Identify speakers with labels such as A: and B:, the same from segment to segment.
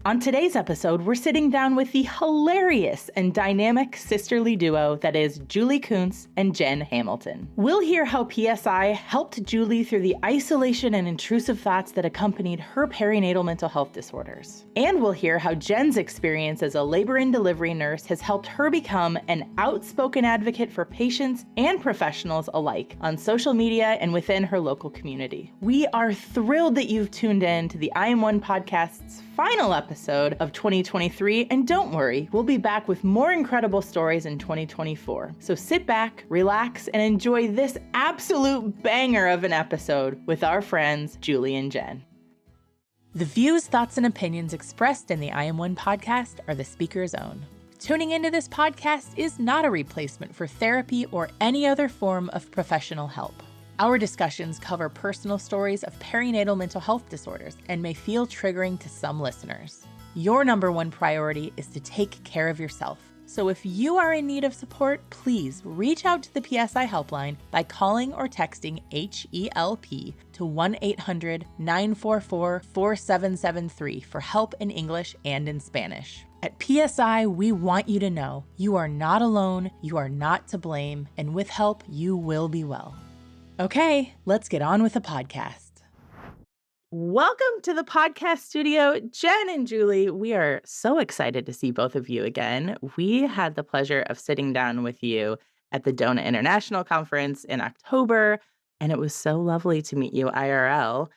A: On today's episode, we're sitting down with the hilarious and dynamic sisterly duo that is Julie KOONTZ and Jen Hamilton. We'll hear how PSI helped Julie through the isolation and intrusive thoughts that accompanied her perinatal mental health disorders. And we'll hear how Jen's experience as a labor and delivery nurse has helped her become an outspoken advocate for patients and professionals alike on social media and within her local community. We are thrilled that you've tuned in to the I Am One podcast's final episode of 2023, and don't worry, we'll be back with more incredible stories in 2024. So sit back, relax, and enjoy this absolute banger of an episode with our friends Julie and Jen. The views, thoughts, and opinions expressed in the I Am One podcast are the speaker's own. Tuning into this podcast is not a replacement for therapy or any other form of professional help. Our discussions cover personal stories of perinatal mental health disorders and may feel triggering to some listeners. Your number one priority is to take care of yourself. So if you are in need of support, please reach out to the PSI Helpline by calling or texting HELP to 1-800-944-4773 for help in English and in Spanish. At PSI, we want you to know you are not alone, you are not to blame, and with help, you will be well. Okay, let's get on with the podcast. Welcome to the podcast studio, Jen and Julie. We are so excited to see both of you again. We had the pleasure of sitting down with you at the DONA International Conference in October, and it was so lovely to meet you IRL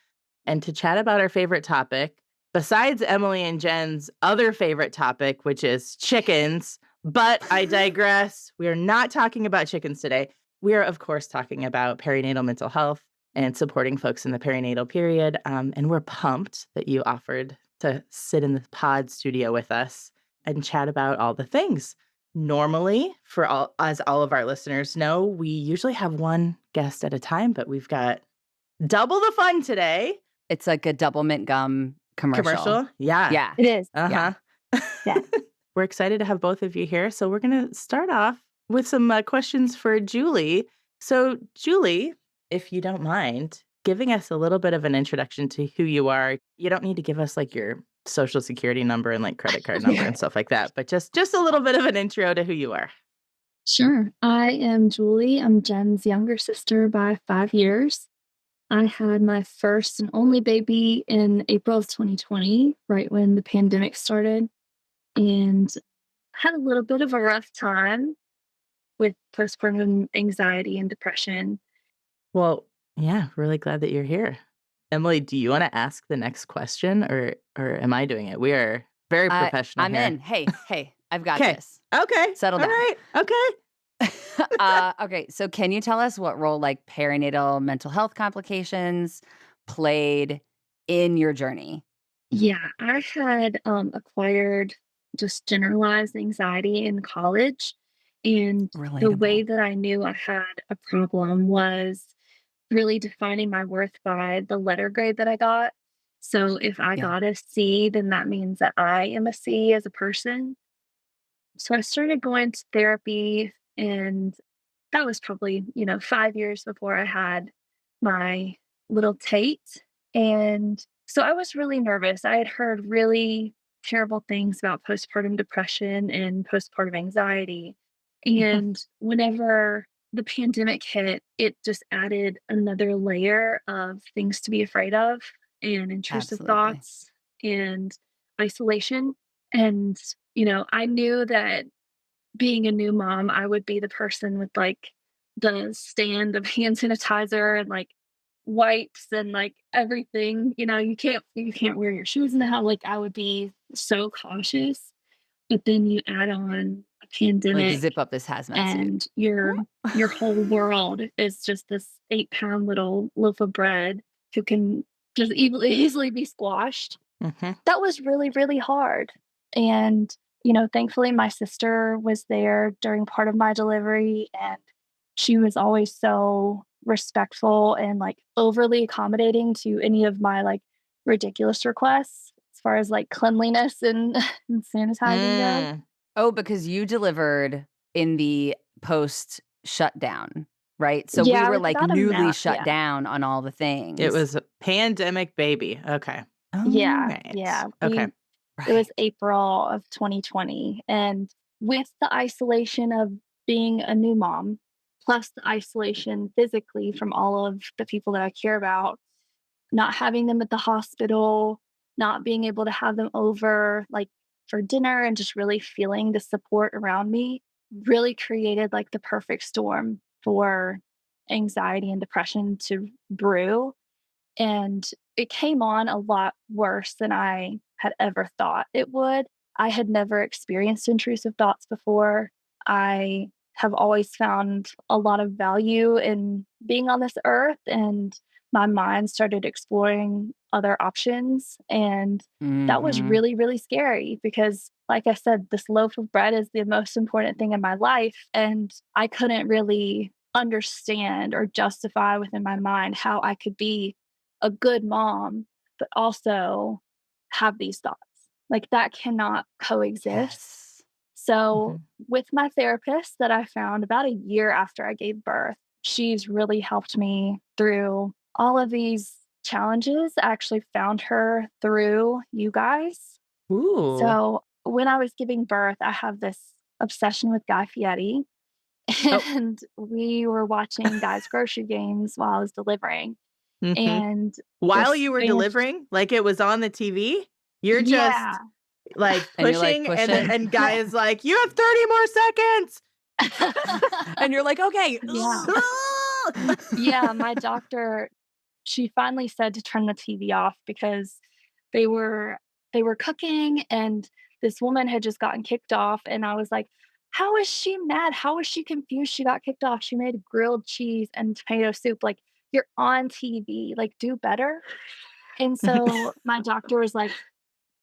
A: and to chat about our favorite topic, besides Emily and Jen's other favorite topic, which is chickens. But I digress. We are not talking about chickens today. We are, of course, talking about perinatal mental health and supporting folks in the perinatal period. And we're pumped that you offered to sit in the pod studio with us and chat about all the things. Normally, as all of our listeners know, we usually have one guest at a time, but we've got double the fun today.
B: It's like a double mint gum commercial.
A: Yeah.
B: Yeah.
C: It is.
A: Uh-huh.
C: Yeah.
A: We're excited to have both of you here. So we're going to start off with some questions for Julie. So Julie, if you don't mind giving us a little bit of an introduction to who you are. You don't need to give us like your social security number and like credit card number and stuff like that, but just a little bit of an intro to who you are.
C: Sure. I am Julie. I'm Jen's younger sister by 5 years. I had my first and only baby in April of 2020, right when the pandemic started, and had a little bit of a rough time with postpartum anxiety and depression.
A: Well, yeah, really glad that you're here. Emily, do you want to ask the next question or am I doing it? We are very professional
B: I'm
A: here.
B: in. Hey, I've got this.
A: Okay.
B: Settle down.
A: All right. Okay.
B: Okay, so can you tell us what role like perinatal mental health complications played in your journey?
C: Yeah, I had acquired just generalized anxiety in college. And the way that I knew I had a problem was really defining my worth by the letter grade that I got. So if I got a C, then that means that I am a C as a person. So I started going to therapy, and that was probably, 5 years before I had my little Tate. And so I was really nervous. I had heard really terrible things about postpartum depression and postpartum anxiety. And whenever the pandemic hit, it just added another layer of things to be afraid of and intrusive thoughts and isolation. And, I knew that being a new mom, I would be the person with like the stand of hand sanitizer and like wipes and like everything. You can't wear your shoes in the house. Like I would be so cautious. But then you add on a pandemic,
B: like zip up this hazmat
C: and
B: suit.
C: your whole world is just this 8-pound little loaf of bread who can just easily be squashed.
A: Mm-hmm.
C: That was really, really hard. And thankfully my sister was there during part of my delivery, and she was always so respectful and like overly accommodating to any of my like ridiculous requests as far as like cleanliness and sanitizing go.
B: Oh, because you delivered in the post shutdown, right? So
C: Yeah,
B: we were
C: with
B: like
C: about a
B: newly
C: month,
B: shut down on all the things.
A: It was a pandemic baby. Okay.
C: Yeah.
A: Right.
C: Yeah.
A: Okay.
C: It was
B: Right.
C: April of 2020. And with the isolation of being a new mom, plus the isolation physically from all of the people that I care about, not having them at the hospital, not being able to have them over like for dinner and just really feeling the support around me really created like the perfect storm for anxiety and depression to brew. And it came on a lot worse than I had ever thought it would. I had never experienced intrusive thoughts before. I have always found a lot of value in being on this earth, and my mind started exploring other options. And that was
B: Mhm.
C: really, really scary because, like I said, this loaf of bread is the most important thing in my life. And I couldn't really understand or justify within my mind how I could be a good mom, but also have these thoughts. Like that cannot coexist.
B: Yes.
C: So,
A: Mhm.
C: with my therapist that I found about a year after I gave birth, she's really helped me through all of these challenges. I actually found her through you guys.
A: Ooh.
C: So, when I was giving birth, I have this obsession with Guy Fieri,
A: Oh.
C: and we were watching Guy's grocery games while I was delivering.
A: Mhm.
C: And
A: While
C: this
A: you were
C: Spanish,
A: delivering, like it was on the TV? You're
C: yeah.
A: just, like,
B: And you're like
A: pushing
B: pushing.
A: and guy is like, "You have 30 more seconds!"
B: And you're like, okay.
C: Yeah. Yeah, my doctor, she finally said to turn the TV off because they were they were cooking and this woman had just gotten kicked off and I was like, "How is she mad? How is she confused she got kicked off? She made grilled cheese and tomato soup. Like, you're on TV. Like, do better." And so my doctor was like,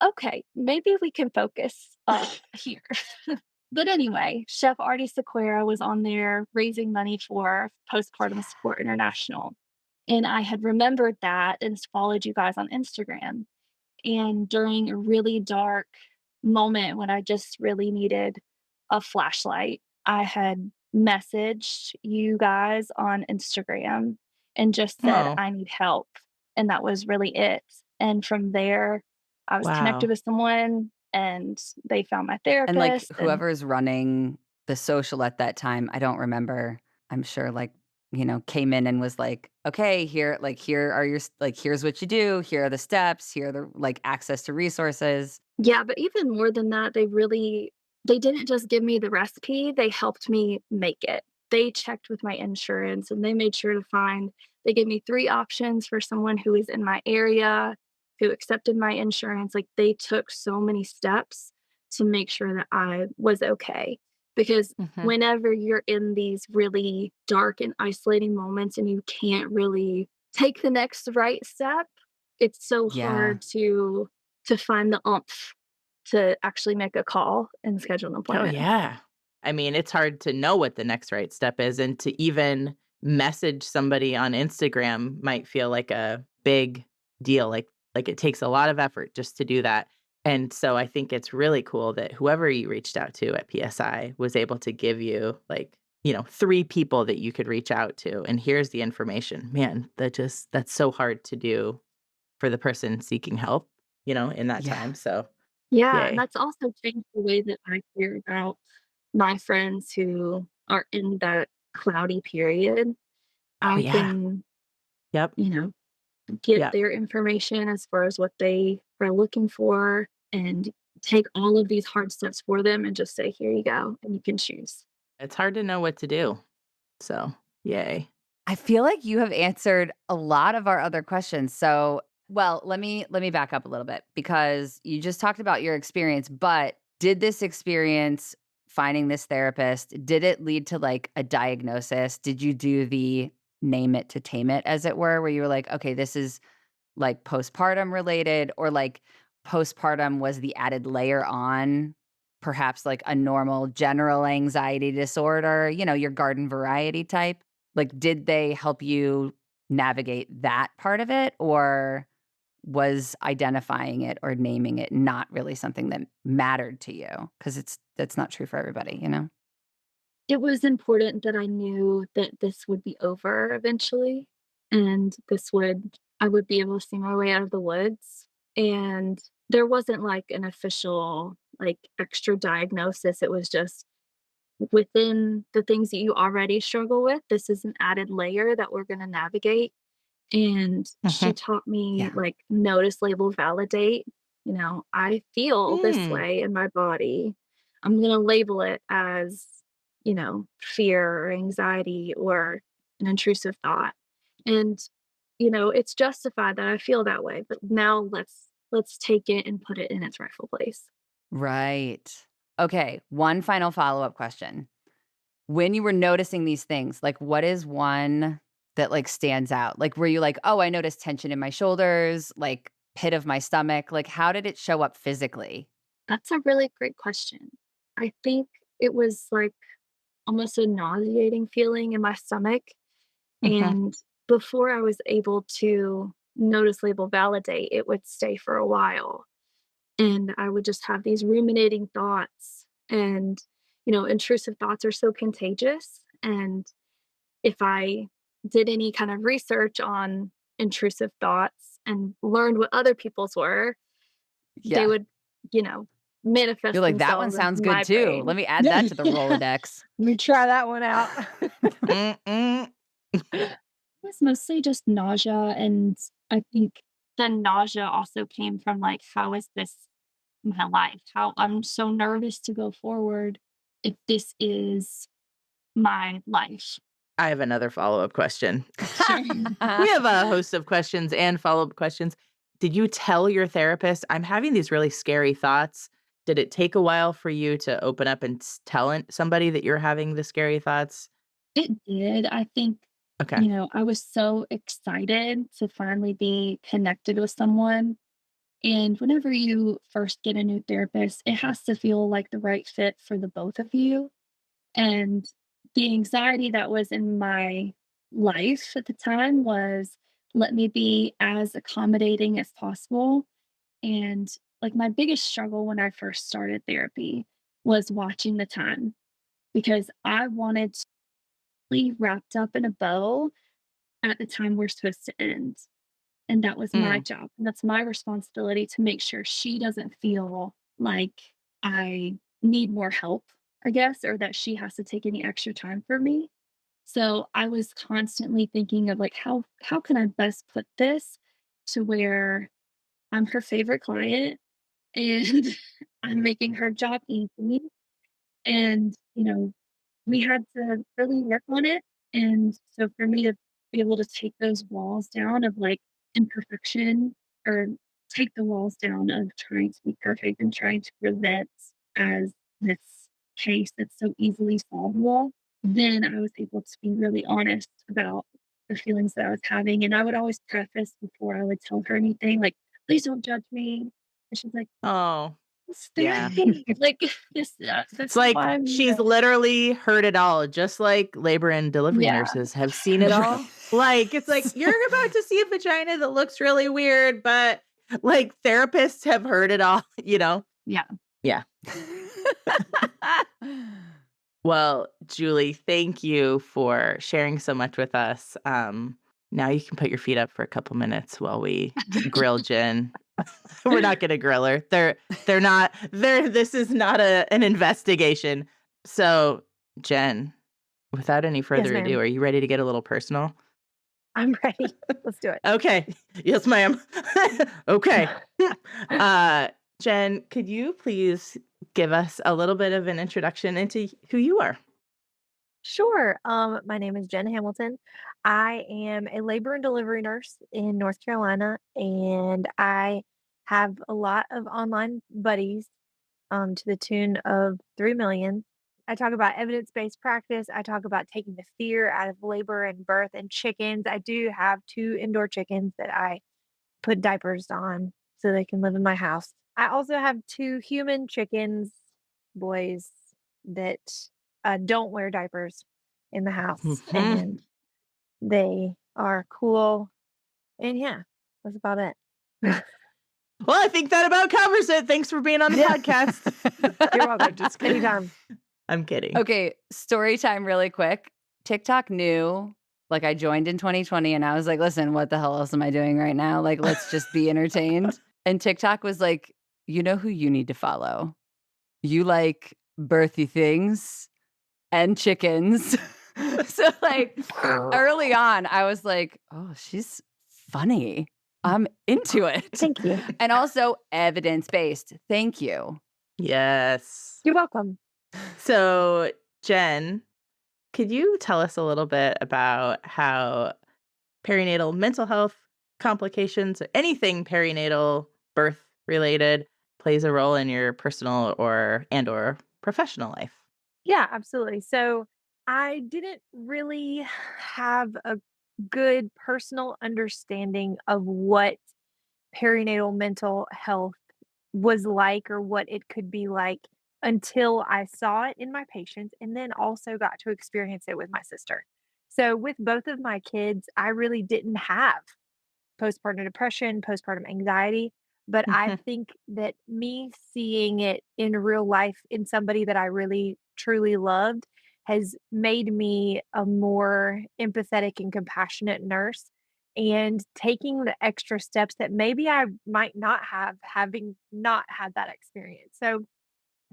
C: "Okay, maybe we can focus here." But anyway, Chef Artie Sequeira was on there raising money for Postpartum Support International. And I had remembered that and followed you guys on Instagram. And during a really dark moment when I just really needed a flashlight, I had messaged you guys on Instagram and just said,
A: Oh,
C: I need help. And that was really it. And from there, I was connected
A: wow.
C: with someone and they found my
B: And like
C: therapist. And
B: whoever's running the social at that time, I don't remember. I'm sure came in and was like, okay, here are your like here's what you do, here are the steps, here are the like access to resources.
C: yeah, but even more than that, they didn't just give me the recipe, they helped me make it. They checked with my insurance and they made sure to find they gave me 3 options for someone who is in my area, who accepted my insurance, like, they took so many steps to make sure that I was okay. Because
A: Mhm.
C: whenever you're in these really dark and isolating moments and you can't really take the next right step, it's so
B: Yeah.
C: hard to find the oomph to actually make a call and schedule an
A: Oh,
C: appointment.
A: yeah. I mean, it's hard to know what the next right step is, and to even message somebody on Instagram might feel like a big deal, like it takes a lot of effort just to do that, and so I think it's really cool that whoever you reached out to at PSI was able to give you, like, 3 people that you could reach out to, and here's the information. Man, that's so hard to do for the person seeking help, in that
B: Yeah.
A: time, so
C: Yeah, and
A: yay.
C: that's also changed the way that I care about my friends who are in that cloudy period.
A: Oh,
C: I
A: yeah.
C: can,
A: Yep.
C: you know, get
A: Yep.
C: their information as far as what they are looking for and take all of these hard steps for them and just say, "Here you go, and you can choose."
A: It's hard to know what to do. So, yay.
B: I feel like you have answered a lot of our other questions. So, well, let me back up a little bit because you just talked about your experience, but did this experience finding this therapist, did it lead to like a diagnosis? Did you do the name it to tame it as it were, where you were like, okay, this is like postpartum related or like postpartum was the added layer on perhaps like a normal general anxiety disorder, your garden variety type? Like, did they help you navigate that part of it, or was identifying it or naming it not really something that mattered to you? Because that's not true for everybody, you know?
C: It was important that I knew that this would be over eventually, and I would be able to see my way out of the woods, and there wasn't like an official, like, extra diagnosis. It was just within the things that you already struggle with, this is an added layer that we're going to navigate. And she
A: Mhm.
C: taught me,
B: Yeah.
C: like, notice, label, validate. I feel this
A: Mm.
C: way in my body. I'm going to label it as, fear or anxiety or an intrusive thought. And, it's justified that I feel that way, but now let's take it and put it in its rightful place.
B: Right. Okay, one final follow-up question. When you were noticing these things, like, what is one that, like, stands out? Like, were you like, "Oh, I noticed tension in my shoulders," like, pit of my stomach? Like, how did it show up physically?
C: That's a really great question. I think it was like almost a nauseating feeling in my stomach.
A: Mhm.
C: And before I was able to notice, label, validate, it would stay for a while. And I would just have these ruminating thoughts. And, intrusive thoughts are so contagious. And if I did any kind of research on intrusive thoughts and learned what other people's were, they
B: Yeah.
C: would, you know,
B: You're
C: manifest
B: like, "That one
C: themselves into
B: sounds good
C: my
B: too. Let
C: brain.
B: me add
D: Yeah.
B: that to the Rolodex."
D: Let me try that one out.
A: Mm-mm.
C: It was mostly just nausea, and I think the nausea also came from, like, how is this my life? How I'm so nervous to go forward if this is my life.
A: I have another follow-up question.
C: Sure.
A: We have a host of questions and follow-up questions. Did you tell your therapist, "I'm having these really scary thoughts"? Did it take a while for you to open up and tell somebody that you're having the scary thoughts?
C: It did. I think,
A: Okay.
C: I was so excited to finally be connected with someone. And whenever you first get a new therapist, it has to feel like the right fit for the both of you. And the anxiety that was in my life at the time was, let me be as accommodating as possible. And like my biggest struggle when I first started therapy was watching the time, because I wanted to be wrapped up in a bow at the time we're supposed to end. And that was my
A: Mm.
C: job. And that's my responsibility to make sure she doesn't feel like I need more help, I guess, or that she has to take any extra time for me. So I was constantly thinking of, like, how can I best put this to where I'm her favorite client and I'm making her job easy. And, we had to really work on it. And so for me to be able to take those walls down of, like, imperfection, or take the walls down of trying to be perfect and trying to present as this case that's so easily solvable, then I was able to be really honest about the feelings that I was having. And I would always preface before I would tell her anything, like, please don't judge me. And she's like,
A: Oh,
C: it's
A: yeah.
C: therapy. Like,
A: It's
C: this is
A: like
C: why I'm
A: she's
C: here.
A: literally heard it all, just like labor and delivery
C: Yeah.
A: nurses have seen it all. Like, it's like, you're about to see a vagina that looks really weird, but like therapists have heard it all, you know?
C: Yeah.
A: Yeah. Well, Julie, thank you for sharing so much with us. Now you can put your feet up for a couple minutes while we grill Jen. We're not going to grill her. They're not. This is not an investigation. So, Jen, without any
D: Yes,
A: further ado,
D: ma'am.
A: are you ready to get a little personal?
D: I'm ready. Let's do it.
A: Okay. Yes, ma'am. Okay. Jen, could you please give us a little bit of an introduction into who you are?
D: Sure. My name is Jen Hamilton. I am a labor and delivery nurse in North Carolina, and I have a lot of online buddies, to the tune of 3 million. I talk about evidence-based practice. I talk about taking the fear out of labor and birth and chickens. I do have 2 indoor chickens that I put diapers on so they can live in my house. I also have 2 human chickens, boys, that, don't wear diapers in the house,
A: Mhm.
D: and they are cool, and yeah, that's about it.
A: Well, I think that about covers it. Thanks for being on the
D: Yeah.
A: podcast.
D: You're welcome.
A: Just kidding.
D: Anytime.
A: I'm kidding.
B: Okay, story time really quick. TikTok knew, like, I joined in 2020 and I was like, listen, what the hell else am I doing right now? Like, let's just be entertained. And TikTok was like, you know who you need to follow. You like birthy things and chickens. So like early on, I was like, oh, she's funny. I'm into it.
D: Thank you.
B: And also evidence-based. Thank you.
A: Yes.
D: You're welcome.
A: So, Jen, could you tell us a little bit about how perinatal mental health complications, or anything perinatal birth related, plays a role in your personal or professional life?
D: Yeah, absolutely. So I didn't really have a good personal understanding of what perinatal mental health was like or what it could be like until I saw it in my patients and then also got to experience it with my sister. So with both of my kids, I really didn't have postpartum depression, postpartum anxiety. But I
A: Mhm.
D: think that me seeing it in real life in somebody that I really truly loved has made me a more empathetic and compassionate nurse and taking the extra steps that maybe I might not have having not had that experience. So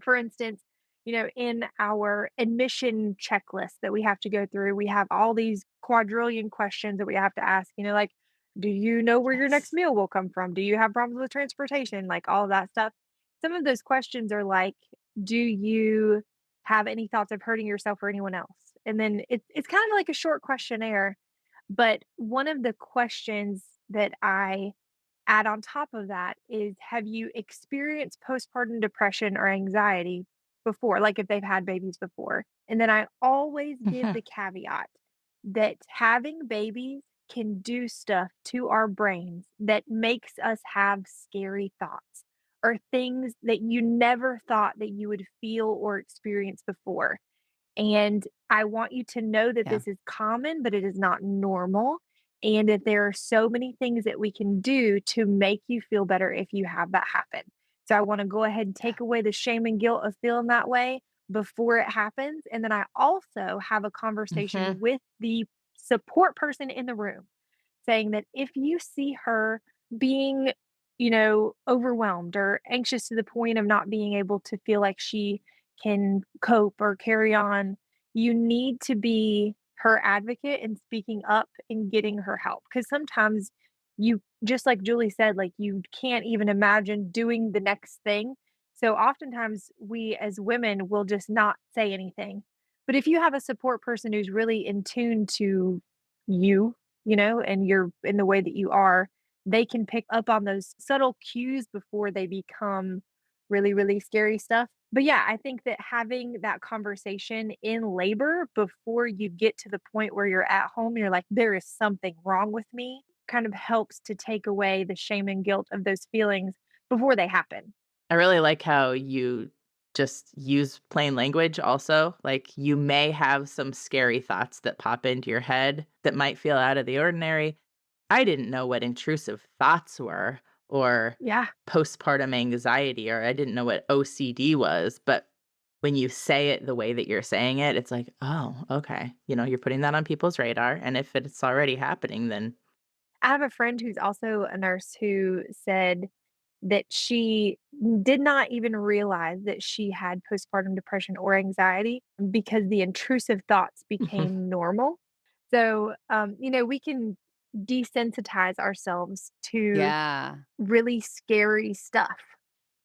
D: for instance, in our admission checklist that we have to go through, we have all these quadrillion questions that we have to ask, like, do you know where your next
A: Yes.
D: meal will come from? Do you have problems with transportation? Like all of that stuff. Some of those questions are like, do you have any thoughts of hurting yourself or anyone else? And then it's kind of like a short questionnaire. But one of the questions that I add on top of that is, have you experienced postpartum depression or anxiety before, like if they've had babies before? And then I always give
A: Mhm.
D: the caveat that having babies can do stuff to our brains that makes us have scary thoughts or things that you never thought that you would feel or experience before. And I want you to know that
B: Yeah.
D: this is common, but it is not normal. And that there are so many things that we can do to make you feel better if you have that happen. So I want to go ahead and
A: Yeah.
D: take away the shame and guilt of feeling that way before it happens. And then I also have a
A: Mhm.
D: conversation with the support person in the room saying that if you see her being, overwhelmed or anxious to the point of not being able to feel like she can cope or carry on, you need to be her advocate and speaking up and getting her help. Because sometimes you, just like Julie said, like you can't even imagine doing the next thing. So oftentimes we as women will just not say anything. But if you have a support person who's really in tune to you, and you're in the way that you are, they can pick up on those subtle cues before they become really, really scary stuff. But yeah, I think that having that conversation in labor before you get to the point where you're at home, you're like, there is something wrong with me, kind of helps to take away the shame and guilt of those feelings before they happen.
A: I really like how you just use plain language also. Like, you may have some scary thoughts that pop into your head that might feel out of the ordinary. I didn't know what intrusive thoughts were, or
D: Yeah.
A: postpartum anxiety, or I didn't know what OCD was, but when you say it the way that you're saying it, it's like, "Oh, okay." You're putting that on people's radar, and if it's already happening, then
D: I have a friend who's also a nurse who said that she did not even realize that she had postpartum depression or anxiety because the intrusive thoughts
A: Mhm.
D: became normal. So, we can desensitize ourselves to
B: Yeah.
D: really scary stuff.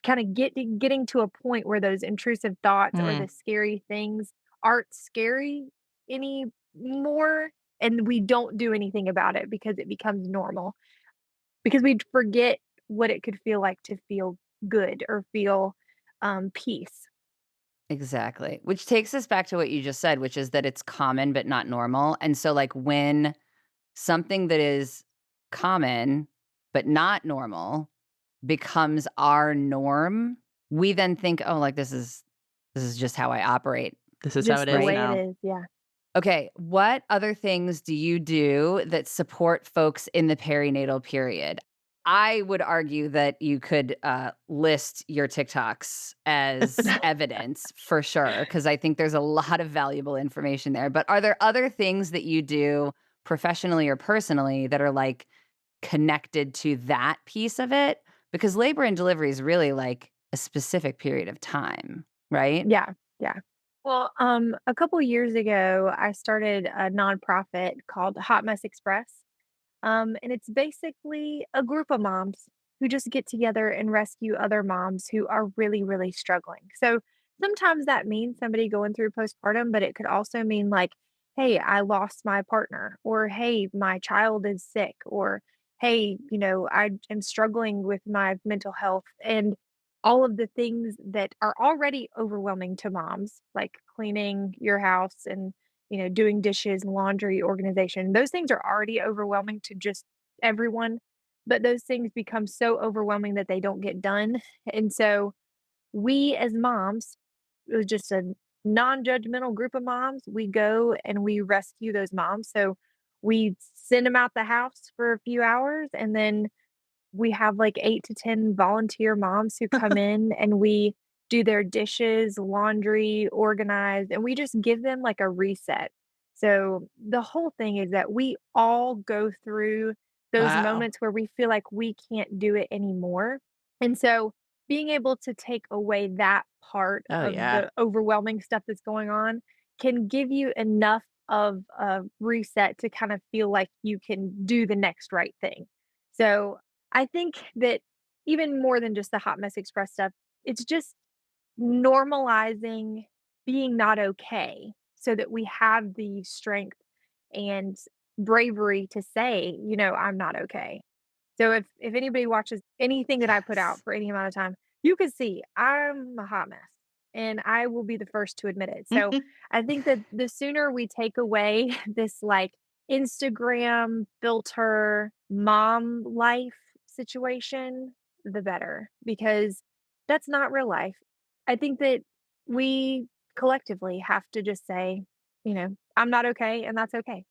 D: Kind of getting to a point where those intrusive thoughts or the
A: Mm.
D: scary things aren't scary anymore, and we don't do anything about it because it becomes normal. Because we forget what it could feel like to feel good or feel, peace.
B: Exactly. Which takes us back to what you just said, which is that it's common but not normal. And so like when something that is common but not normal becomes our norm, we then think, "Oh, like this is just how I operate."
A: This is how it
D: Just the
A: is
B: Right?
D: way it
A: now.
D: is, yeah.
B: Okay, what other things do you do that support folks in the perinatal period? I would argue that you could list your TikToks as evidence for sure, because I think there's a lot of valuable information there. But are there other things that you do professionally or personally that are like connected to that piece of it? Because labor and delivery is really like a specific period of time, right?
D: Yeah. Yeah. Well, a couple years ago, I started a nonprofit called Hot Mess Express. And it's basically a group of moms who just get together and rescue other moms who are really, really struggling. So sometimes that means somebody going through postpartum, but it could also mean like, hey, I lost my partner, or hey, my child is sick, or hey, I am struggling with my mental health. And all of the things that are already overwhelming to moms, like cleaning your house and doing dishes, laundry, organization. Those things are already overwhelming to just everyone, but those things become so overwhelming that they don't get done. And so we as moms, it was just a non-judgmental group of moms. We go and we rescue those moms. So we send them out the house for a few hours, and then we have like 8 to 10 volunteer moms who come in, and we do their dishes, laundry, organize, and we just give them like a reset. So the whole thing is that we all go through those
A: Wow.
D: moments where we feel like we can't do it anymore. And so being able to take away that part
A: Oh,
D: of
A: yeah.
D: the overwhelming stuff that's going on can give you enough of a reset to kind of feel like you can do the next right thing. So I think that even more than just the Hot Mess Express stuff, it's just normalizing being not okay so that we have the strength and bravery to say, I'm not okay. So if anybody watches anything that I put out
A: Yes.
D: for any amount of time, you can see I'm a hot mess, and I will be the first to admit it. So I think that the sooner we take away this like Instagram filter mom life situation, the better, because that's not real life. I think that we collectively have to just say, I'm not okay, and that's okay.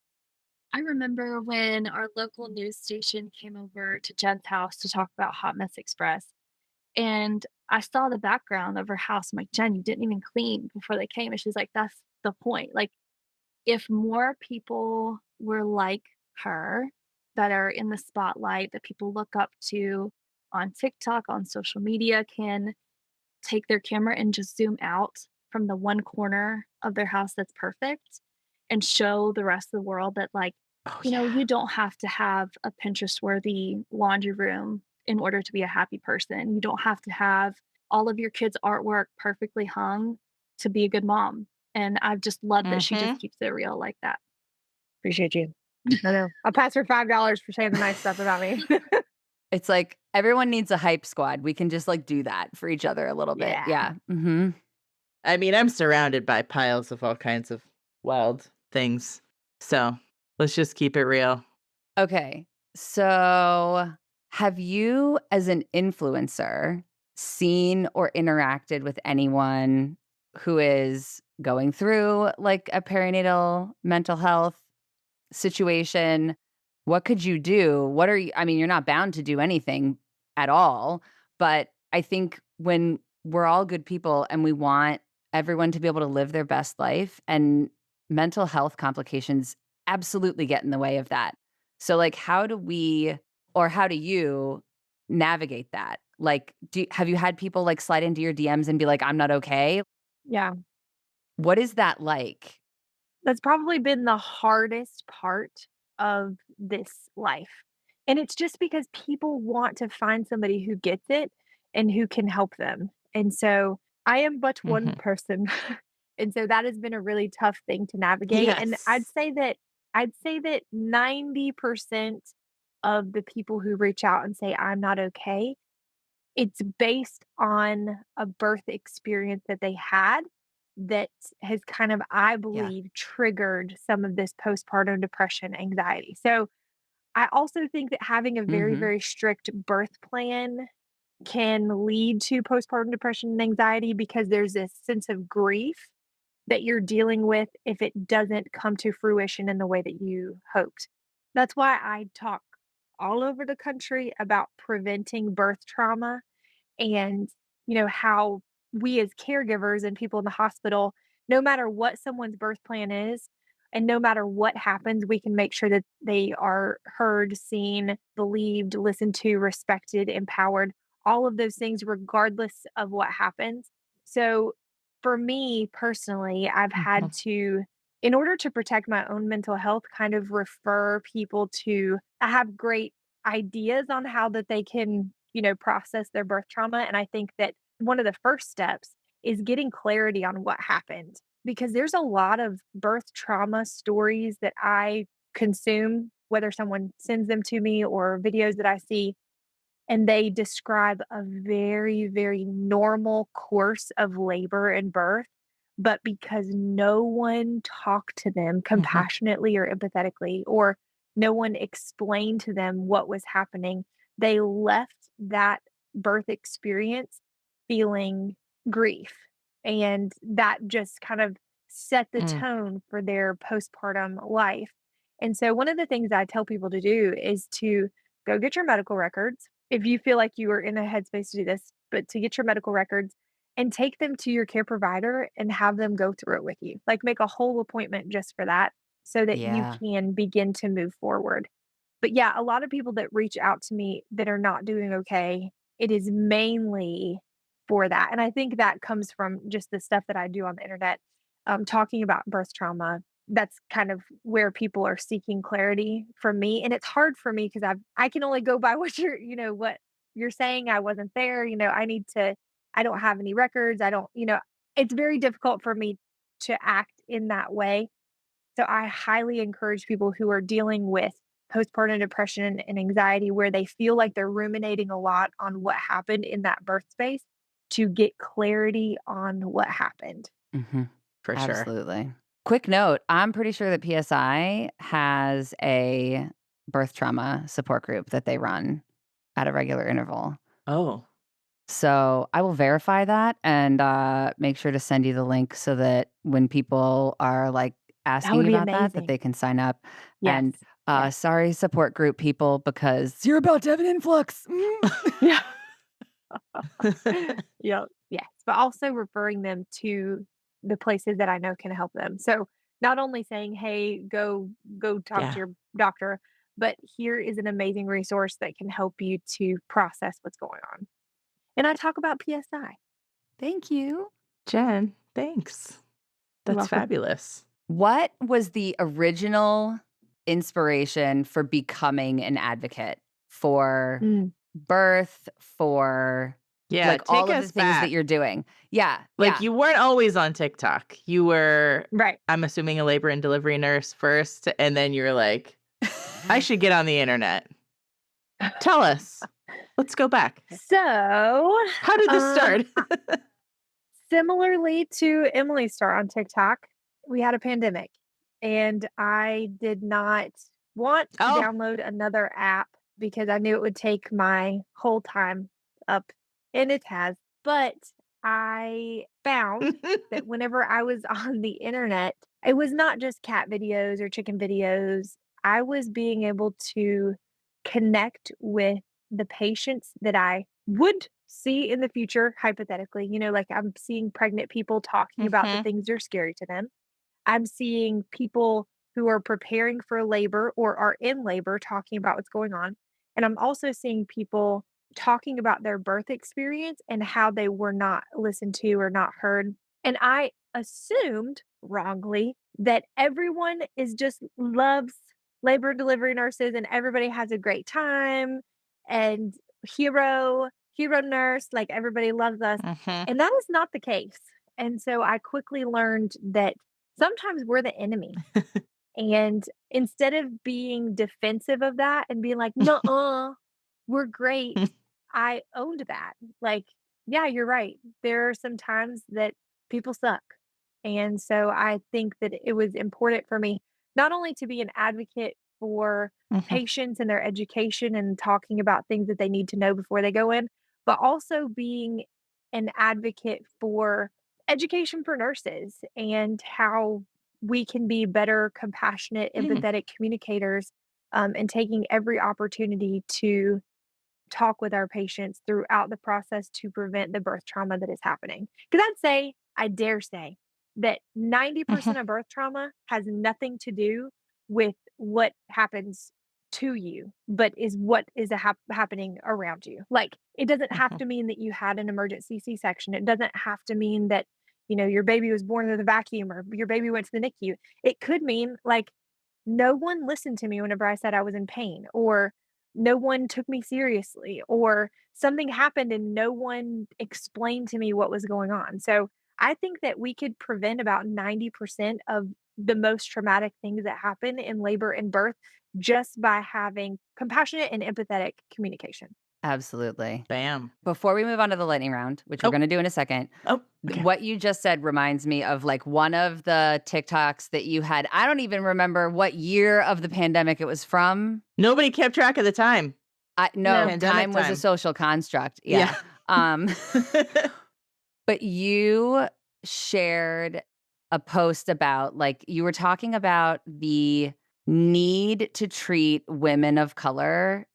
C: I remember when our local news station came over to Jen's house to talk about Hot Mess Express. And I saw the background of her house. I'm like, Jen, you didn't even clean before they came. And she's like, that's the point. Like, if more people were like her that are in the spotlight, that people look up to on TikTok, on social media, can take their camera and just zoom out from the one corner of their house that's perfect and show the rest of the world that, like,
A: Oh, yeah.
C: you don't have to have a Pinterest worthy laundry room in order to be a happy person. You don't have to have all of your kids' artwork perfectly hung to be a good mom. And I've just loved that she just
A: Mhm.
C: keeps it real like that.
D: Appreciate you. I know. I'll pass her $5 for saying the nice stuff about me.
B: It's like everyone needs a hype squad. We can just like do that for each other a little bit.
D: Yeah.
B: Yeah. Mm-hmm.
A: I mean, I'm surrounded by piles of all kinds of wild things. So let's just keep it real.
B: Okay. So have you, as an influencer, seen or interacted with anyone who is going through like a perinatal mental health situation? What could you do? What are you, I mean, you're not bound to do anything at all, but I think when we're all good people and we want everyone to be able to live their best life, and mental health complications absolutely get in the way of that. So like how do we, or how do you navigate that? Like have you had people like slide into your DMs and be like, I'm not okay?
D: Yeah.
B: What is that like?
D: That's probably been the hardest part of this life. And it's just because people want to find somebody who gets it and who can help them. And so I am but one
A: Mhm.
D: person. And so that has been a really tough thing to navigate. And
A: Yes.
D: I'd say that 90% of the people who reach out and say I'm not okay, it's based on a birth experience that they had that has kind of, I
B: Yeah.
D: believe, triggered some of this postpartum depression, anxiety. So I also think that having a very,
B: Mhm.
D: very strict birth plan can lead to postpartum depression and anxiety, because there's this sense of grief that you're dealing with if it doesn't come to fruition in the way that you hoped. That's why I talk all over the country about preventing birth trauma, and how we as caregivers and people in the hospital, no matter what someone's birth plan is and no matter what happens, we can make sure that they are heard, seen, believed, listened to, respected, empowered, all of those things regardless of what happens. So for me personally, I've had to, in order to protect my own mental health, kind of refer people to, I have great ideas on how that they can, process their birth trauma. And I think that one of the first steps is getting clarity on what happened, because there's a lot of birth trauma stories that I consume, whether someone sends them to me or videos that I see, and they describe a very, very normal course of labor and birth. But because no one talked to them compassionately or empathetically, or no one explained to them what was happening, they left that birth experience feeling grief. And that just kind of set the tone for their postpartum life. And so, one of the things I tell people to do is to go get your medical records if you feel like you are in a headspace to do this, but to get your medical records and take them to your care provider and have them go through it with you. Like, make a whole appointment just for that so that you
B: Yeah.
D: can begin to move forward. But yeah, a lot of people that reach out to me that are not doing okay, it is mainly for that. And I think that comes from just the stuff that I do on the internet, talking about birth trauma. That's kind of where people are seeking clarity from me. And it's hard for me because I can only go by what what you're saying. I wasn't there. I don't have any records. I don't, it's very difficult for me to act in that way. So I highly encourage people who are dealing with postpartum depression and anxiety, where they feel like they're ruminating a lot on what happened in that birth space, to get clarity on what happened.
A: For sure.
B: Absolutely. Quick note, I'm pretty sure that PSI has a birth trauma support group that they run at a regular interval.
A: Oh,
B: So I will verify that and make sure to send you the link so that when people are like
D: That
B: asking
D: would
B: you
D: be
B: about that
D: amazing.
B: they can sign up.
D: Yes.
B: And
D: Yes.
B: sorry, support group people, because you're about to have an influx.
D: Yeah. Yep. Yes. But also referring them to the places that I know can help them. So not only saying, hey, go talk to
A: Yeah.
D: your doctor, but here is an amazing resource that can help you to process what's going on. And I talk about PSI.
B: Thank you.
A: Jen, thanks.
D: You're
A: That's
D: welcome.
A: fabulous.
B: What was the original inspiration for becoming an advocate for birth, for
A: Yeah,
B: like all
A: take
B: of the
A: us
B: things that
A: back.
B: you're doing? Yeah.
A: Like, you weren't always on TikTok. You were,
D: Right.
A: I'm assuming, a labor and delivery nurse first, and then you're like, I should get on the internet. Tell us. Let's go back.
D: So,
A: How did this start?
D: similarly to Emily's start on TikTok, we had a pandemic, and I did not want to
A: Oh.
D: download another app because I knew it would take my whole time up, and it has. But I found that whenever I was on the internet, it was not just cat videos or chicken videos. I was being able to connect with the patients that I would see in the future, hypothetically. Like, I'm seeing pregnant people talking about the things that are scary to them. I'm seeing people who are preparing for labor or are in labor talking about what's going on. And I'm also seeing people talking about their birth experience and how they were not listened to or not heard. And I assumed wrongly that everyone is just loves labor and delivery nurses and everybody has a great time and hero nurse, like everybody loves us. And that is not the case. And so I quickly learned that sometimes we're the enemy. And instead of being defensive of that and being like, "Nuh-uh, we're great," I owned that. Like, yeah, you're right. There are some times that people suck. And so I think that it was important for me not only to be an advocate for patients and their education and talking about things that they need to know before they go in, but also being an advocate for education for nurses and how we can be better, compassionate, empathetic communicators, and taking every opportunity to talk with our patients throughout the process to prevent the birth trauma that is happening. Because I dare say, that 90% of birth trauma has nothing to do with what happens to you, but is what is happening around you. Like, it doesn't have to mean that you had an emergency C-section. It doesn't have to mean that, your baby was born with a vacuum or your baby went to the NICU. It could mean like no one listened to me whenever I said I was in pain, or no one took me seriously, or something happened and no one explained to me what was going on. So I think that we could prevent about 90% of the most traumatic things that happen in labor and birth just by having compassionate and empathetic communication.
B: Absolutely.
A: Bam.
B: Before we move on to the lightning round, which we're going to do in a second, what you just said reminds me of like one of the TikToks that you had. I don't even remember what year of the pandemic it was from.
A: Nobody kept track of the time.
B: No, time was a social construct. Yeah. But you shared a post about, like, you were talking about the need to treat women of color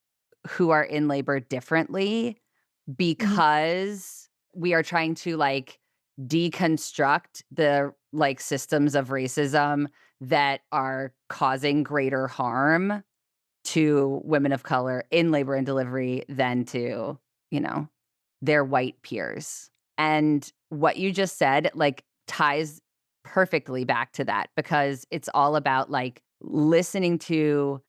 B: who are in labor differently because we are trying to like deconstruct the like systems of racism that are causing greater harm to women of color in labor and delivery than to, their white peers. And what you just said, like, ties perfectly back to that, because it's all about like listening to,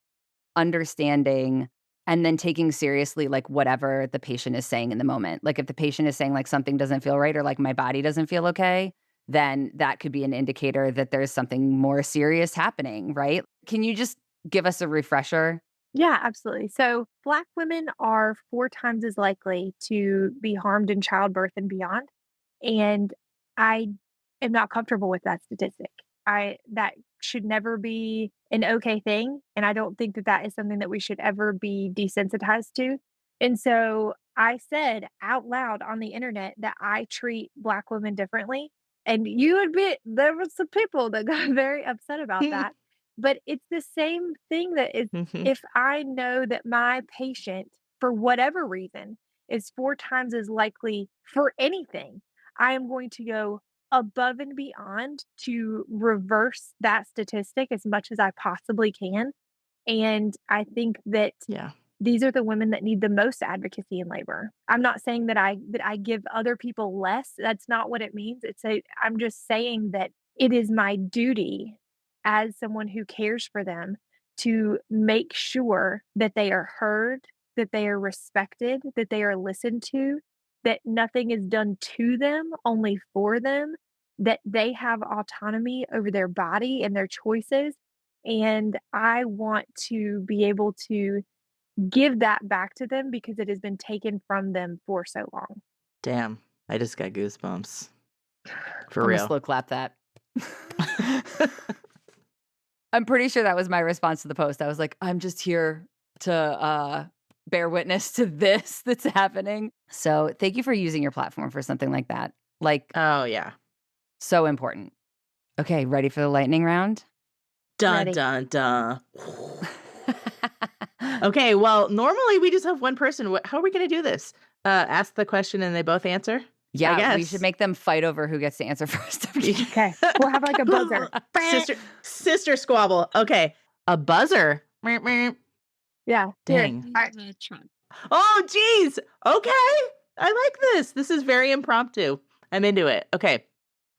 B: understanding, and then taking seriously like whatever the patient is saying in the moment. Like if the patient is saying like something doesn't feel right or like my body doesn't feel okay, then that could be an indicator that there's something more serious happening, right? Can you just give us a refresher?
D: Yeah, absolutely. So Black women are 4 times as likely to be harmed in childbirth and beyond. And I am not comfortable with that statistic. That should never be an okay thing. And I don't think that that is something that we should ever be desensitized to. And so I said out loud on the internet that I treat Black women differently. And you admit there were some people that got very upset about that. But it's the same thing that is, if I know that my patient, for whatever reason, is 4 times as likely for anything, I am going to go above and beyond to reverse that statistic as much as I possibly can. And I think that these are the women that need the most advocacy in labor. I'm not saying that I give other people less. That's not what it means. I'm just saying that it is my duty as someone who cares for them to make sure that they are heard, that they are respected, that they are listened to, that nothing is done to them, only for them, that they have autonomy over their body and their choices. And I want to be able to give that back to them because it has been taken from them for so long.
A: Damn, I just got goosebumps. For
B: I'm
A: real.
B: gonna slow clap that. I'm pretty sure that was my response to the post. I was like, I'm just here to bear witness to this that's happening. So thank you for using your platform for something like that. Like,
A: oh, yeah.
B: So important. Okay, ready for the lightning round?
A: Dun,
D: Ready.
A: dun, dun. Okay, well, normally we just have one person. How are we going to do this? Ask the question and they both answer?
B: Yeah, we should make them fight over who gets to answer first.
D: Okay, we'll have like a buzzer.
A: Sister squabble. Okay, a buzzer.
D: Yeah.
A: Dang. Oh, geez. Okay, I like this. This is very impromptu. I'm into it. Okay,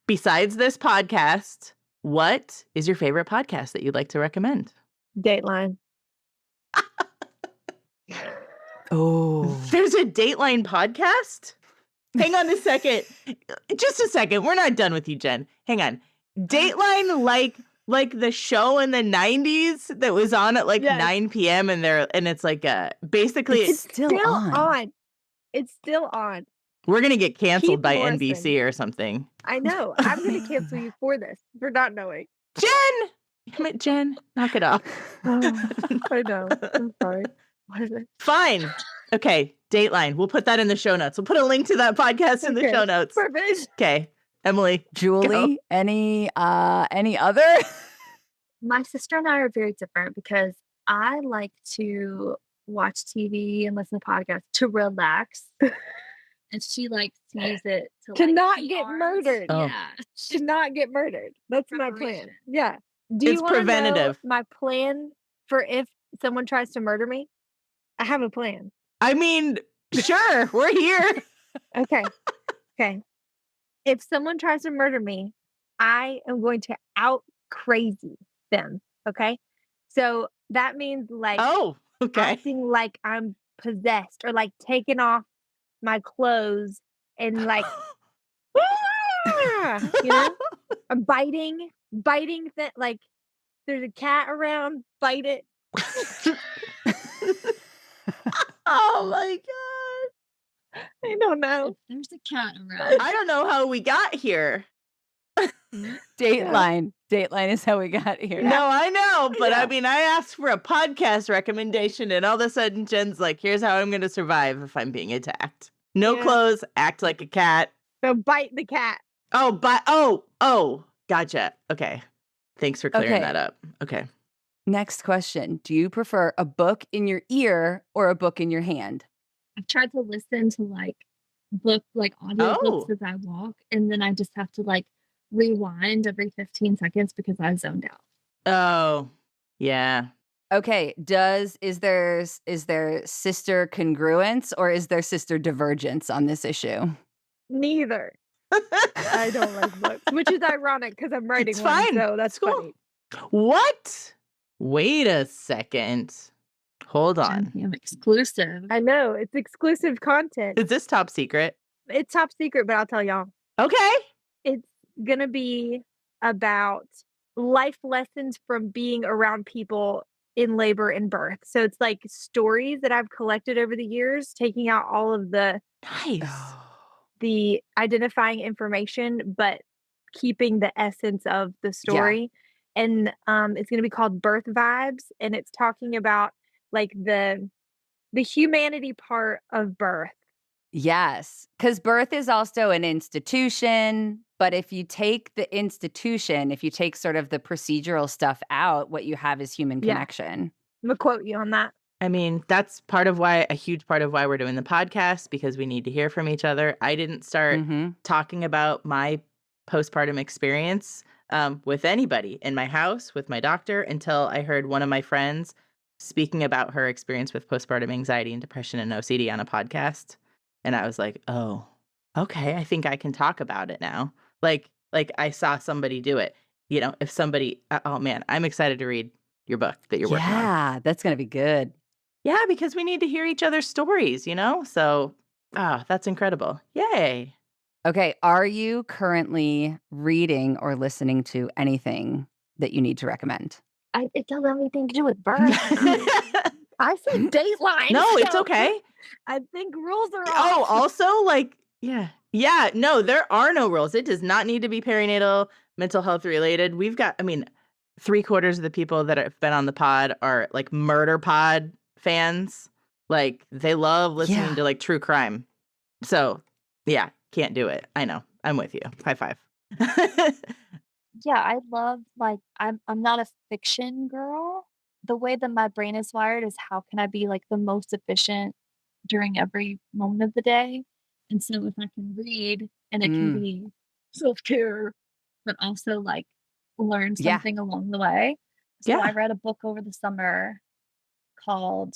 A: besides this podcast, what is your favorite podcast that you'd like to recommend?
D: Dateline.
B: Oh.
A: There's a Dateline podcast? Hang on a second. Just a second. We're not done with you, Jen. Hang on. Dateline, like the show in the 90s that was on at like 9 p.m. and it's like basically
B: it's still on.
D: It's still on.
A: We're going to get canceled by NBC or something.
D: I know. I'm going to cancel you for this, for not knowing.
A: Jen! Damn it, Jen. Knock it off.
D: I know. I'm sorry. What is it?
A: Fine. Okay, Dateline. We'll put that in the show notes. We'll put a link to that podcast in the show notes.
D: Perfect.
A: Okay, Emily.
B: Julie, go. Any other?
C: My sister and I are very different because I like to watch TV and listen to podcasts to relax. And she likes to use it to
D: not get murdered.
C: Oh.
D: Yeah. To not get murdered. That's my plan. Yeah.
A: It's preventative.
D: My plan for if someone tries to murder me, I have a plan.
A: I mean, sure, we're here.
D: Okay. Okay. If someone tries to murder me, I am going to out crazy them. Okay. So that means like
A: Oh, okay.
D: acting like I'm possessed or like taking off my clothes and like, I'm biting that like there's a cat around, bite it.
A: Oh my God.
D: I don't know.
C: There's a cat around.
A: I don't know how we got here.
B: Dateline. Dateline is how we got here.
A: No, I know. But
D: Yeah.
A: I mean, I asked for a podcast recommendation and all of a sudden Jen's like, here's how I'm going to survive if I'm being attacked. No
D: Yeah.
A: clothes, act like a cat.
D: So bite the cat.
A: Oh, but oh, gotcha. Okay. Thanks for clearing
B: Okay.
A: that up. Okay.
B: Next question. Do you prefer a book in your ear or a book in your hand?
C: I've tried to listen to like audiobooks as I walk, and then I just have to like rewind every 15 seconds because I zoned out.
A: Oh, yeah.
B: Okay. Is there sister congruence or is there sister divergence on this issue?
D: Neither. I don't like books, which is ironic because I'm writing
A: It's
D: one,
A: fine.
D: so that's
A: It's cool.
D: funny.
A: What? Wait a second. Hold on.
C: I'm exclusive.
D: I know it's exclusive content.
A: Is this top secret?
D: It's top secret, but I'll tell y'all.
A: Okay.
D: It's gonna be about life lessons from being around people in labor and birth. So it's like stories that I've collected over the years, taking out all of the identifying information, but keeping the essence of the story. And it's going to be called Birth Vibes, and it's talking about like the humanity part of birth.
B: Yes, because birth is also an institution. But if you take the institution, if you take sort of the procedural stuff out, what you have is human
D: Yeah.
B: connection.
D: I'm gonna quote you on that.
A: I mean, that's a huge part of why we're doing the podcast, because we need to hear from each other. I didn't start talking about my postpartum experience with anybody in my house, with my doctor, until I heard one of my friends speaking about her experience with postpartum anxiety and depression and OCD on a podcast. And I was like, oh, okay, I think I can talk about it now. Like I saw somebody do it. You know, if somebody, oh man, I'm excited to read your book that you're working on.
B: Yeah, that's going to be good.
A: Yeah, because we need to hear each other's stories, you know? So, that's incredible. Yay.
B: Okay, are you currently reading or listening to anything that you need to recommend?
D: It doesn't have anything to do with birth. I said Dateline.
A: No, it's
D: so
A: okay.
D: I think rules are
A: Oh,
D: off.
A: also, like, yeah, no, there are no rules. It does not need to be perinatal, mental health related. We've got, 3/4 of the people that have been on the pod are like murder pod fans. Like, they love listening to like true crime. So, yeah, can't do it. I know. I'm with you. High five.
C: Yeah, I love I'm not a fiction girl. The way that my brain is wired is how can I be like the most efficient during every moment of the day? And so if I can read and it can be self-care, but also like learn something along the way. So I read a book over the summer called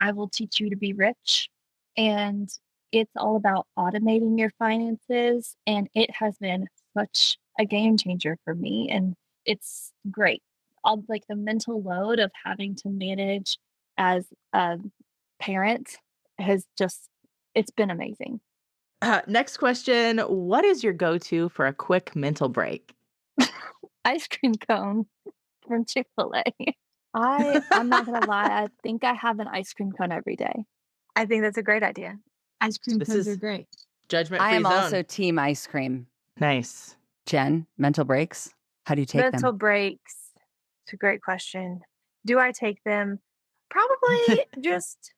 C: I Will Teach You to Be Rich. And it's all about automating your finances. And it has been such a game changer for me. And it's great. All like the mental load of having to manage as a parent it's been amazing.
A: Next question. What is your go-to for a quick mental break?
C: Ice cream cone from Chick-fil-A. I'm not gonna lie, I think I have an ice cream cone every day.
D: I think that's a great idea.
C: Ice cream
A: This
C: cones
A: is
C: are great.
A: Judgment-free
B: I am
A: zone.
B: also team ice cream.
A: Nice.
B: Jen, mental breaks? How do you take
D: Mental
B: them?
D: breaks. It's a great question. Do I take them? Probably just.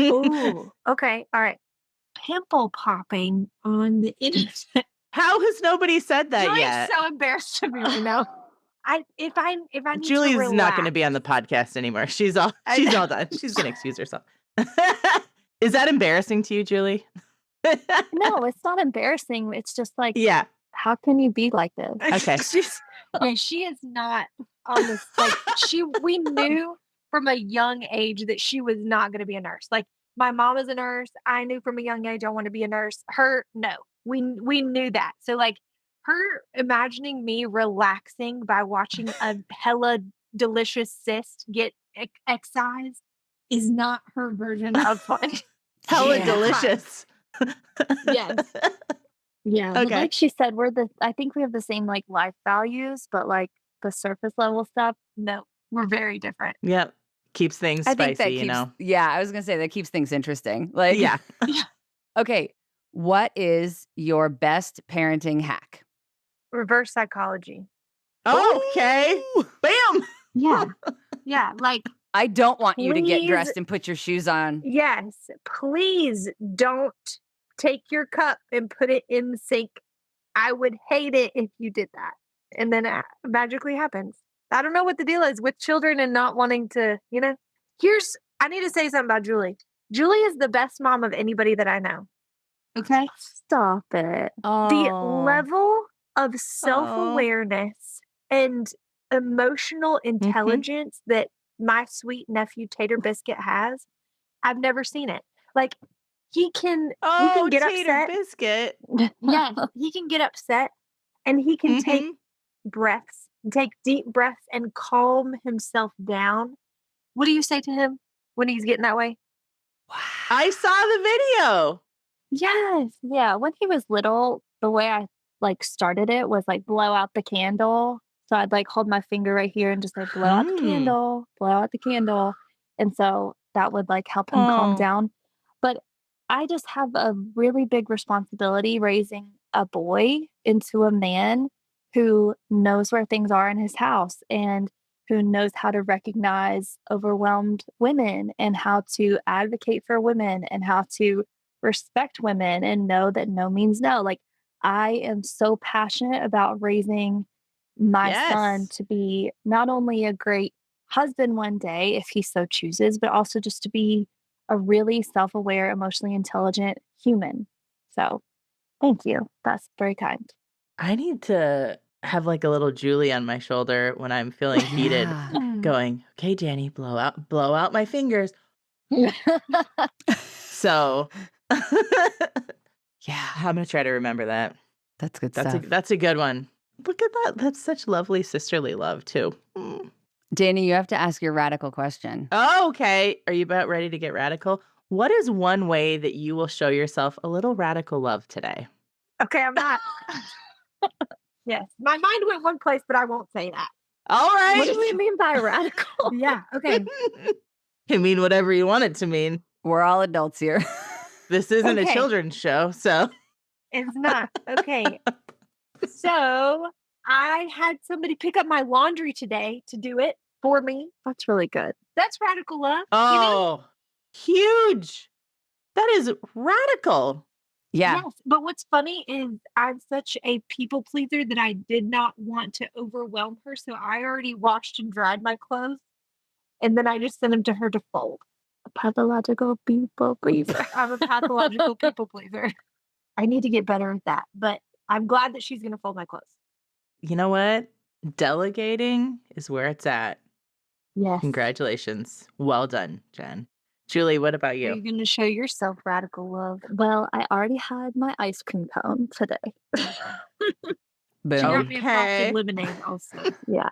D: Ooh. Okay. All right. Pimple popping on the internet.
A: How has nobody said that
D: I'm
A: yet?
D: so embarrassed to me right now. If I need
A: Julie's
D: to
A: not going to be
D: relax.
A: on the podcast anymore. She's all done. She's going to excuse herself. Is that embarrassing to you, Julie?
C: No, it's not embarrassing. It's just like,
A: Yeah.
C: how can you be like this?
A: Okay.
D: she is not on this. Like we knew from a young age that she was not going to be a nurse. Like my mom is a nurse. I knew from a young age I want to be a nurse. Her, no, we knew that. So like her imagining me relaxing by watching a hella delicious cyst get excised is not her version of fun.
A: Hella
B: Yeah.
A: delicious.
D: Yes.
C: Yeah, but
A: Okay.
C: like she said, I think we have the same like life values, but like the surface level stuff,
D: No, we're very different.
A: Yep. Keeps things
B: I think that
A: spicy,
B: keeps,
A: you know.
B: yeah, I was going to say that keeps things interesting. Like,
A: Yeah.
B: okay, what is your best parenting hack?
D: Reverse psychology.
A: Okay. Bam.
C: yeah.
D: Yeah, like
B: I don't want you to get
D: Please.
B: dressed and put your shoes on.
D: yes, please don't take your cup and put it in the sink. I would hate it if you did that. And then it magically happens. I don't know what the deal is with children and not wanting to, I need to say something about Julie. Julie is the best mom of anybody that I know. Okay.
C: Stop it.
D: The level of self-awareness and emotional intelligence that my sweet nephew Tater Biscuit has, I've never seen it. Like he can get
A: Tater
D: upset.
A: Biscuit.
D: Yeah, he can get upset and he can take deep breaths and calm himself down. What do you say to him when he's getting that way?
A: I saw the video.
C: Yes. Yeah. When he was little, the way I like started it was like blow out the candle. So I'd like hold my finger right here and just like blow out the candle, blow out the candle. And so that would like help him calm down. But I just have a really big responsibility raising a boy into a man who knows where things are in his house and who knows how to recognize overwhelmed women and how to advocate for women and how to respect women and know that no means no. Like I am so passionate about raising my son to be not only a great husband one day, if he so chooses, but also just to be a really self-aware, emotionally intelligent human. So thank you. That's very kind.
A: I need to have like a little Julie on my shoulder when I'm feeling heated, going, okay, Danny, blow out my fingers. So yeah, I'm going to try to remember that.
B: That's good stuff.
A: That's a good one. Look at that. That's such lovely sisterly love too.
B: Danny, you have to ask your radical question.
A: Oh, okay. Are you about ready to get radical? What is one way that you will show yourself a little radical love today?
D: Okay, I'm not. Yes. My mind went one place, but I won't say that.
A: All right.
C: What do we mean by radical?
D: Yeah. Okay.
A: Can mean whatever you want it to mean.
B: We're all adults here.
A: This isn't a
D: Okay.
A: children's show, so.
D: It's not. Okay. So I had somebody pick up my laundry today to do it for me.
C: That's really good.
D: That's radical love.
A: Oh, huge. That is radical.
B: Yeah.
D: Yes. But what's funny is I'm such a people pleaser that I did not want to overwhelm her. So I already washed and dried my clothes. And then I just sent them to her to fold.
C: A pathological people pleaser.
D: I'm a pathological people pleaser. I need to get better at that. But I'm glad that she's going to fold my clothes.
A: You know what? Delegating is where it's at.
C: Yes.
A: Congratulations. Well done, Jen. Julie, what about
D: Are
A: you?
D: you going to show yourself radical love?
C: Well, I already had my ice cream cone today.
D: She
B: Boom.
D: got me a
A: Okay.
D: frosted lemonade also.
C: Yeah.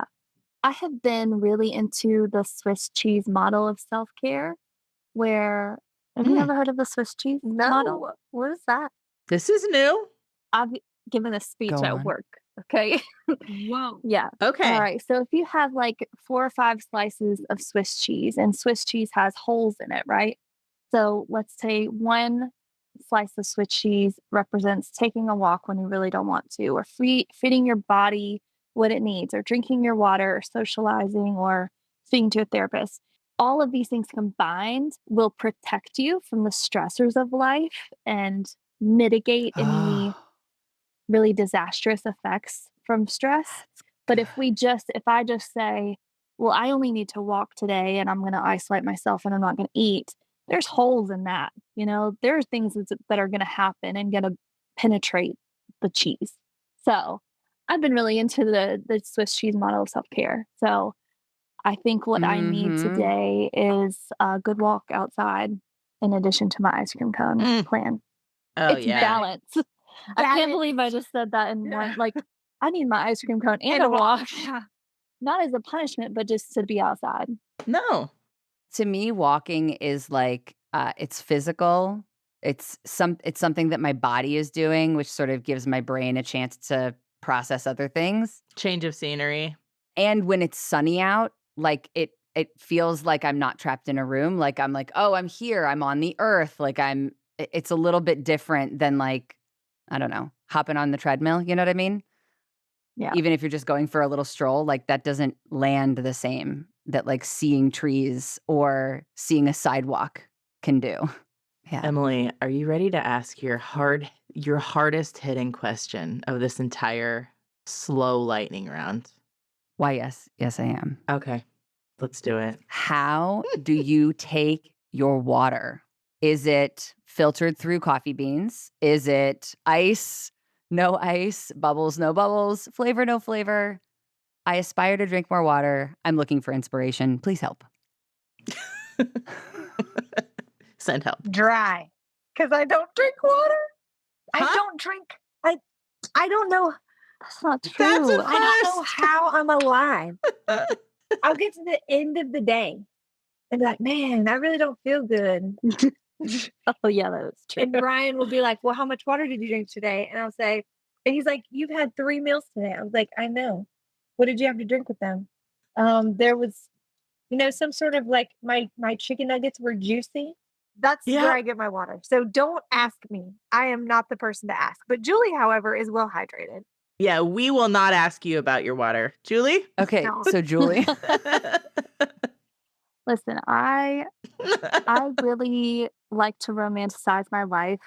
C: I have been really into the Swiss cheese model of self-care where have you ever heard of the Swiss cheese model?
D: No. What is that?
A: This is new.
C: I've given a speech
B: Go
C: at
B: on.
C: work. Okay.
D: Whoa.
C: Yeah.
A: Okay.
C: All right. So if you have like 4 or 5 slices of Swiss cheese and Swiss cheese has holes in it, right? So let's say one slice of Swiss cheese represents taking a walk when you really don't want to, or feeding your body what it needs, or drinking your water, or socializing, or speaking to a therapist. All of these things combined will protect you from the stressors of life and mitigate any really disastrous effects from stress. But if I just say, well, I only need to walk today and I'm going to isolate myself and I'm not going to eat, there's holes in that. You know, there are things that are going to happen and going to penetrate the cheese. So I've been really into the Swiss cheese model of self-care. So I think what I need today is a good walk outside in addition to my ice cream cone plan.
A: Oh,
C: it's balance. I can't believe I just said that in one. Like, I need my ice cream cone and a walk.
D: Yeah.
C: Not as a punishment, but just to be outside.
A: No.
B: To me, walking is like it's physical. It's something that my body is doing, which sort of gives my brain a chance to process other things.
A: Change of scenery.
B: And when it's sunny out, like it feels like I'm not trapped in a room. Like I'm like, oh, I'm here. I'm on the earth. Like it's a little bit different than like, I don't know, hopping on the treadmill. You know what I mean?
C: Yeah.
B: Even if you're just going for a little stroll, like that doesn't land the same that like seeing trees or seeing a sidewalk can do. Yeah.
A: Emily, are you ready to ask your hardest hitting question of this entire slow lightning round?
B: Why, yes. Yes, I am.
A: Okay, let's do it.
B: How do you take your water? Is it filtered through coffee beans? Is it ice, no ice, bubbles, no bubbles, flavor, no flavor? I aspire to drink more water. I'm looking for inspiration. Please help.
A: Send help.
D: Dry. Because I don't drink water.
A: Huh?
D: I don't drink. I don't know.
C: That's not true.
A: That's a
D: I don't know
A: first.
D: how I'm alive. I'll get to the end of the day and be like, man, I really don't feel good.
C: Oh, yeah, that's true.
D: And Brian will be like, well, how much water did you drink today? And I'll say, and he's like, you've had 3 meals today. I was like, I know. What did you have to drink with them? There was, some sort of like my chicken nuggets were juicy. That's where I get my water. So don't ask me. I am not the person to ask. But Julie, however, is well hydrated.
A: Yeah, we will not ask you about your water. Julie?
B: Okay,
D: No.
B: so Julie.
C: Listen, I really like to romanticize my life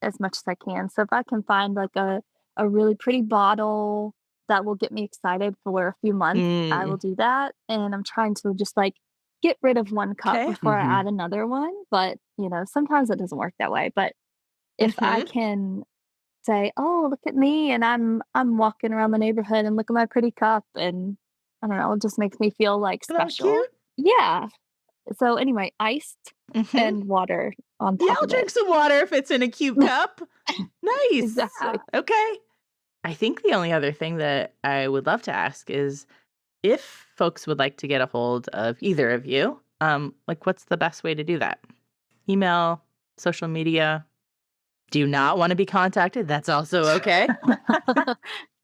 C: as much as I can. So if I can find like a really pretty bottle that will get me excited for a few months, I will do that. And I'm trying to just like get rid of one cup before I add another one. But, sometimes it doesn't work that way. But if I can say, oh, look at me, and I'm walking around the neighborhood and look at my pretty cup, and I don't know, it just makes me feel like special.
A: Cute?
C: Yeah. So anyway, iced and water on top
A: I'll
C: of
A: drink
C: it.
A: some water if it's in a cute cup. Nice.
C: Exactly.
A: Okay. I think the only other thing that I would love to ask is if folks would like to get a hold of either of you, what's the best way to do that? Email, social media. Do you not want to be contacted? That's also okay.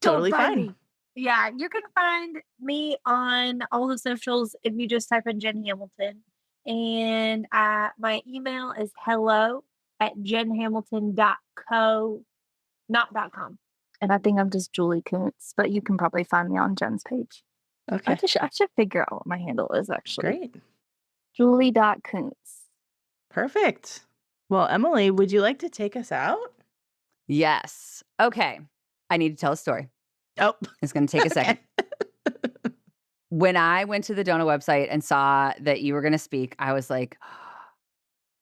A: Totally fine.
D: Me. Yeah, you can find me on all the socials if you just type in Jen Hamilton. And my email is hello@jenhamilton.co, not .com.
C: And I think I'm just Julie KOONTZ, but you can probably find me on Jen's page.
A: Okay.
C: I should figure out what my handle is actually.
A: Great.
C: Julie.KOONTZ.
A: Perfect. Well, Emily, would you like to take us out?
B: Yes. Okay. I need to tell a story.
A: Oh,
B: It's going to take a second. When I went to the Dona website and saw that you were going to speak, I was like,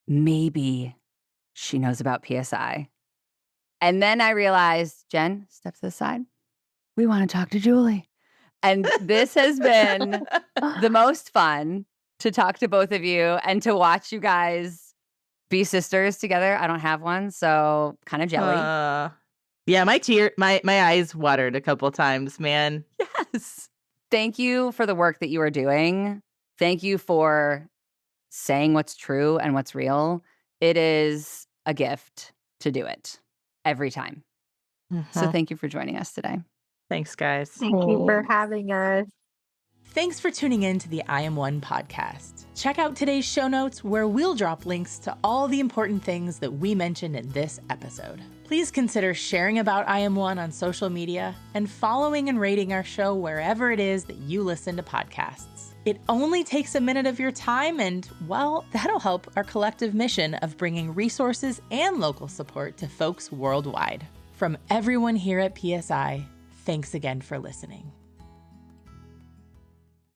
B: maybe she knows about PSI. And then I realized, Jen, step to the side. We want to talk to Julie. And this has been the most fun to talk to both of you and to watch you guys be sisters together. I don't have one, so kind of jelly.
A: Yeah, my eyes watered a couple times, man.
B: Yes. Thank you for the work that you are doing. Thank you for saying what's true and what's real. It is a gift to do it every time. So thank you for joining us today.
A: Thanks, guys.
D: Thank you for having us.
A: Thanks for tuning in to the I Am One podcast. Check out today's show notes where we'll drop links to all the important things that we mentioned in this episode. Please consider sharing about I Am One on social media and following and rating our show wherever it is that you listen to podcasts. It only takes a minute of your time and, well, that'll help our collective mission of bringing resources and local support to folks worldwide. From everyone here at PSI, thanks again for listening.